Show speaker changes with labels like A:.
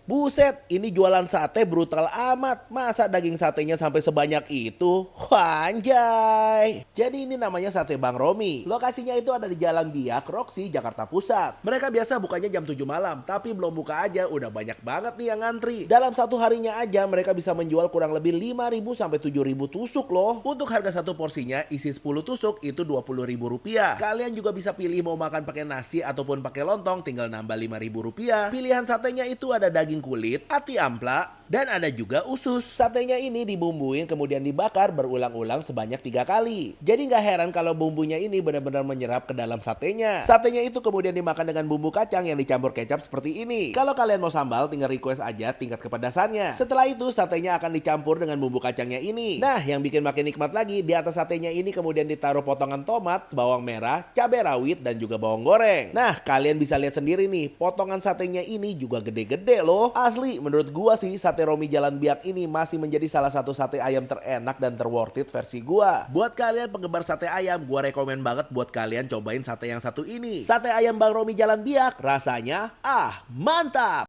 A: Buset, ini jualan sate brutal amat. Masa daging satenya sampai sebanyak itu? Wah, anjay. Jadi ini namanya Sate Bang Romi. Lokasinya itu ada di Jalan Biak, Roxy, Jakarta Pusat. Mereka biasa bukanya jam 7 malam, tapi belum buka aja udah banyak banget nih yang ngantri. Dalam satu harinya aja mereka bisa menjual kurang lebih 5.000 sampai 7.000 tusuk loh. Untuk harga satu porsinya isi 10 tusuk itu Rp20.000. Kalian juga bisa pilih mau makan pakai nasi ataupun pakai lontong, tinggal nambah Rp5.000. Pilihan satenya itu ada daging kulit, ati ampla, dan ada juga usus. Satenya ini dibumbuin kemudian dibakar berulang-ulang sebanyak 3 kali. Jadi nggak heran kalau bumbunya ini benar-benar menyerap ke dalam satenya. Satenya itu kemudian dimakan dengan bumbu kacang yang dicampur kecap seperti ini. Kalau kalian mau sambal, tinggal request aja tingkat kepedasannya. Setelah itu satenya akan dicampur dengan bumbu kacangnya ini. Nah, yang bikin makin nikmat lagi, di atas satenya ini kemudian ditaruh potongan tomat, bawang merah, cabai rawit, dan juga bawang goreng. Nah, kalian bisa lihat sendiri nih, potongan satenya ini juga gede-gede loh. Asli, menurut gua sih Sate Romi Jalan Biak ini masih menjadi salah satu sate ayam terenak dan terworth it versi gua. Buat kalian penggemar sate ayam, gua rekomen banget buat kalian cobain sate yang satu ini. Sate ayam Bang Romi Jalan Biak, rasanya mantap.